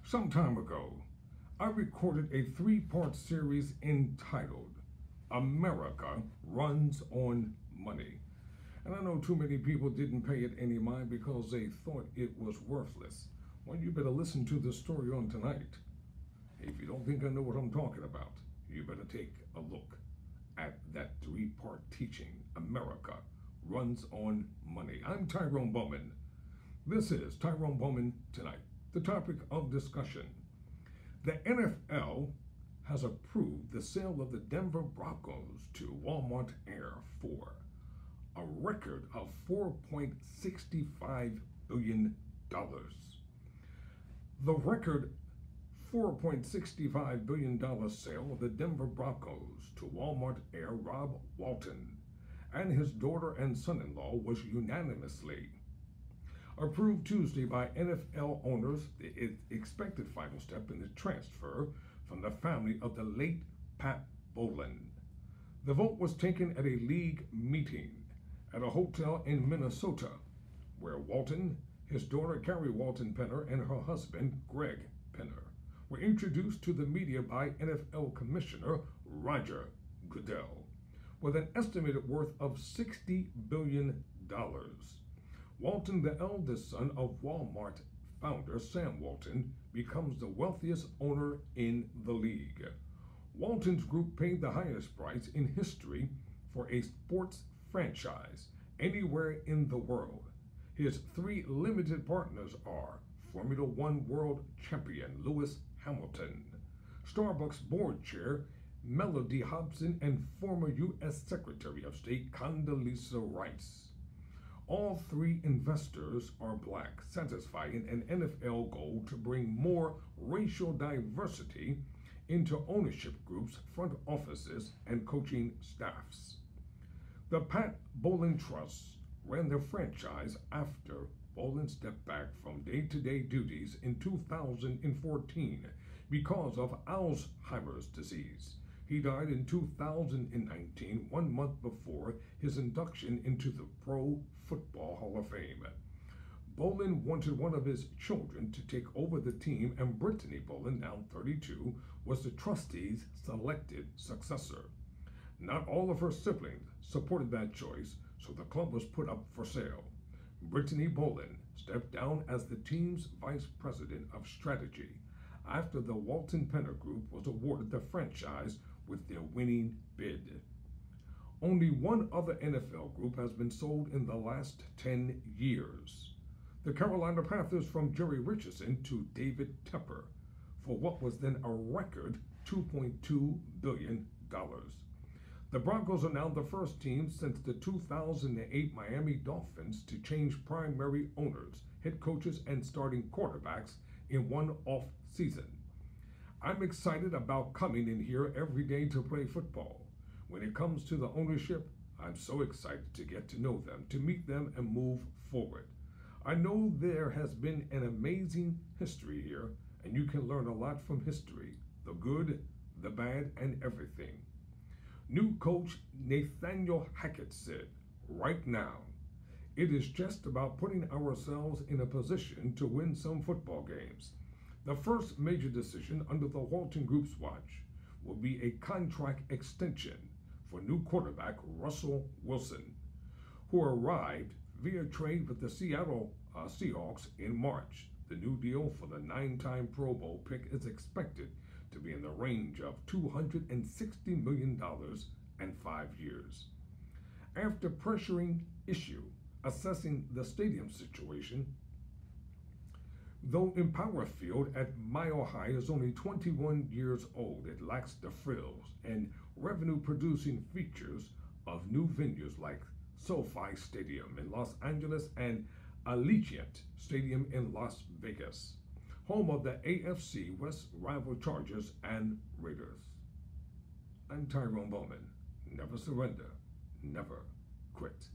Some time ago, I recorded a three-part series entitled America Runs on Money. And I know too many people didn't pay it any mind because they thought it was worthless. Well, you better listen to the story on tonight. If you don't think I know what I'm talking about, you better take a look at that three-part teaching, America Runs on Money. I'm Tyrone Bowman. This is Tyrone Bowman Tonight. The topic of discussion: the NFL has approved the sale of the Denver Broncos to Walmart Heir for a record of $4.65 billion. The record $4.65 billion sale of the Denver Broncos to Walmart heir Rob Walton and his daughter and son-in-law was unanimously approved Tuesday by NFL owners, the expected final step in the transfer from the family of the late Pat Bowman. The vote was taken at a league meeting at a hotel in Minnesota, where Walton, his daughter Carrie Walton Penner, and her husband Greg Penner were introduced to the media by NFL Commissioner Roger Goodell, with an estimated worth of $60 billion. Walton, the eldest son of Walmart founder Sam Walton, becomes the wealthiest owner in the league. Walton's group paid the highest price in history for a sports franchise anywhere in the world. His three limited partners are Formula One world champion Lewis Hamilton, Starbucks board chair Melody Hobson, and former U.S. Secretary of State Condoleezza Rice. All three investors are black, satisfying an NFL goal to bring more racial diversity into ownership groups, front offices, and coaching staffs. The Pat Bowman Trust ran the franchise after Bowman stepped back from day-to-day duties in 2014 because of Alzheimer's disease. He died in 2019, 1 month before his induction into the Pro Football Hall of Fame. Bowman wanted one of his children to take over the team, and Brittany Bowman, now 32, was the trustee's selected successor. Not all of her siblings supported that choice, so the club was put up for sale. Brittany Bowman stepped down as the team's vice president of strategy after the Walton Penner Group was awarded the franchise with their winning bid. Only one other NFL group has been sold in the last 10 years. The Carolina Panthers, from Jerry Richardson to David Tepper, for what was then a record $2.2 billion. The Broncos are now the first team since the 2008 Miami Dolphins to change primary owners, head coaches, and starting quarterbacks in one off season. I'm excited about coming in here every day to play football. When it comes to the ownership, I'm so excited to get to know them, to meet them, and move forward. I know there has been an amazing history here, and you can learn a lot from history, the good, the bad, and everything. New coach Nathaniel Hackett said, "Right now, it is just about putting ourselves in a position to win some football games." The first major decision under the Walton Group's watch will be a contract extension for new quarterback Russell Wilson, who arrived via trade with the Seattle Seahawks in March. The new deal for the 9-time Pro Bowl pick is expected to be in the range of $260 million and 5 years. After pressuring issue assessing the stadium situation, though Empower Field at Mile High is only 21 years old, it lacks the frills and revenue-producing features of new venues like SoFi Stadium in Los Angeles and Allegiant Stadium in Las Vegas, home of the AFC West rival Chargers and Raiders. I'm Tyrone Bowman. Never surrender, never quit.